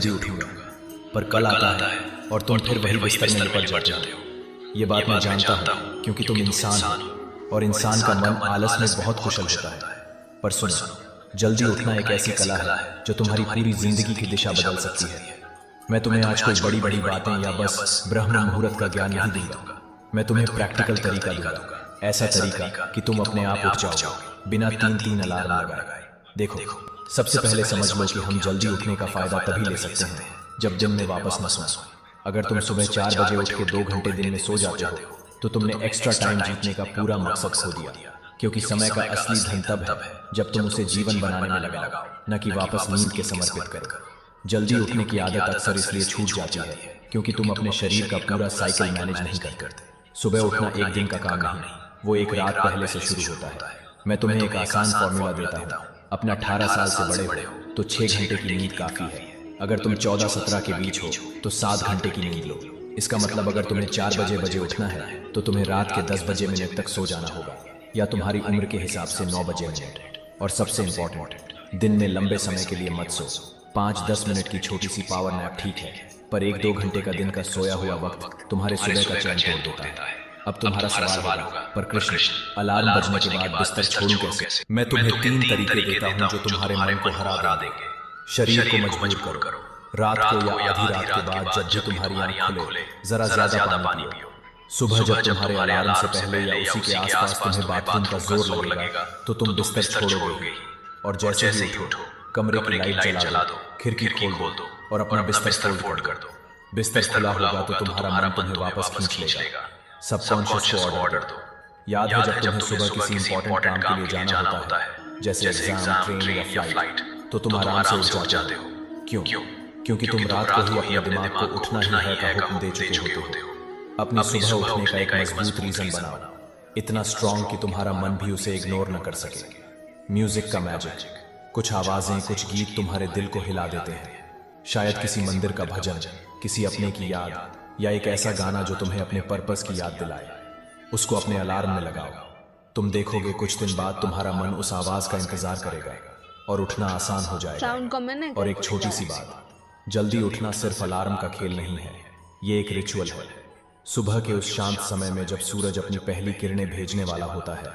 जल्दी उठूंगा, पर कल आता है और तुम फिर वही बिस्तर में लिपट जाते हो। ये बात मैं जानता हूँ क्योंकि तुम इंसान हो और इंसान का मन आलस में बहुत कुशल होता है। पर सुनो, जल्दी उठना एक ऐसी कला है जो तुम्हारी पूरी जिंदगी की दिशा बदल सकती है। मैं तुम्हें आज कोई बड़ी बड़ी बातें या बस ब्रह्म मुहूर्त का ज्ञान नहीं दूंगा। मैं तुम्हें प्रैक्टिकल तरीका दूंगा, ऐसा तरीका कि तुम अपने आप उठ जाओगे बिना तीन अलार्म लगाए। देखो, सबसे पहले समझ लो कि हम जल्दी उठने का फायदा तभी ले सकते हैं जब दिन में वापस न सोएं। अगर तुम सुबह 4 बजे उठ के 2 घंटे दिन में सो जाते हो तो तुमने एक्स्ट्रा टाइम जीतने का पूरा मकसद खो दिया, क्योंकि समय का असली धन तब है जब तुम उसे जीवन बनाने में लगाओ, न कि वापस नींद के समर्पित करो। जल्दी उठने की आदत अक्सर इसलिए छूट जाती है क्योंकि तुम अपने शरीर का पूरा साइकिल मैनेज नहीं करते। सुबह उठना एक दिन का काम नहीं, वो एक रात पहले से शुरू होता है। मैं तुम्हें एक आसान फॉर्मूला देता हूँ। अपने 18 साल से बड़े हो तो 6 घंटे की नींद काफी है। अगर तुम 14-17 के बीच हो तो 7 घंटे की नींद लो। इसका मतलब अगर तुम्हें 4 बजे उठना है तो तुम्हें रात के 10 बजे मिनट तक सो जाना होगा, या तुम्हारी उम्र के हिसाब से 9 बजे मिनट। और सबसे इंपॉर्टेंट, दिन में लंबे समय के लिए मत सो। 5-10 मिनट की छोटी सी पावर नैप ठीक है, पर 1-2 घंटे का दिन का सोया हुआ वक्त तुम्हारे सुबह का चैन तोड़ देता है। अब तुम्हारा सवाल होगा, पर कृष्ण, अलार्म बजने के बाद बिस्तर छोड़ूं कैसे? मैं तुम्हें 3 तरीके देता हूं जो तुम्हारे मन को हरा देंगे। शरीर को मजबूर करो। रात को या आधी रात के बाद जब भी तुम्हारी आंख खुले, जरा ज्यादा पानी पियो। सुबह जब तुम्हारे अलार्म से पहले या उसी के आसपास तुम्हें बाथरूम का जोर लगेगा तो तुम बिस्तर छोड़ोगे। और जैसे ही उठो, कमरे की लाइट जला दो, खिड़की खोल दो और अपना बिस्तर फोल्ड कर दो। बिस्तर खुला होगा तो तुम्हारा मन तुम्हें वापस खींच लेगा। सबकॉन्शियस को ऑर्डर दो। याद है जब तुम्हें सुबह किसी इंपॉर्टेंट काम के लिए जाना होता है, जैसे एग्जाम, ट्रेन या फ्लाइट, तो तुम आराम से उठ जाते हो। क्यों? क्योंकि तुम रात को ही अपने दिमाग को उठना ही है का हुक्म दे चुके होते हो। अपनी सुबह उठने का एक मजबूत रीजन बनाओ, इतना स्ट्रॉन्ग कि तुम्हारा मन भी उसे इग्नोर न कर सके। म्यूजिक का मैजिक। कुछ आवाजें, कुछ गीत तुम्हारे दिल को हिला देते हैं। शायद किसी मंदिर का भजन, किसी अपने की याद, या एक ऐसा गाना जो तुम्हें अपने पर्पस की याद दिलाए। उसको अपने अलार्म में लगाओ। तुम देखोगे कुछ दिन बाद तुम्हारा मन उस आवाज का इंतजार करेगा और उठना आसान हो जाएगा। और एक छोटी सी बात, जल्दी उठना सिर्फ अलार्म का खेल नहीं है, ये एक रिचुअल है। सुबह के उस शांत समय में जब सूरज अपनी पहली किरणें भेजने वाला होता है,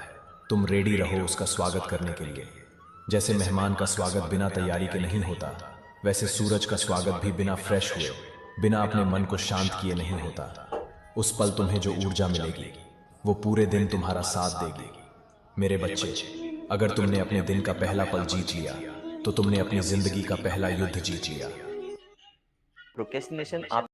तुम रेडी रहो उसका स्वागत करने के लिए। जैसे मेहमान का स्वागत बिना तैयारी के नहीं होता, वैसे सूरज का स्वागत भी बिना फ्रेश हुए, बिना अपने मन को शांत किए नहीं होता। उस पल तुम्हें जो ऊर्जा मिलेगी वो पूरे दिन तुम्हारा साथ देगी। मेरे बच्चे, अगर तुमने अपने दिन का पहला पल जीत लिया तो तुमने अपनी जिंदगी का पहला युद्ध जीत लिया। प्रोक्रेस्टिनेशन आप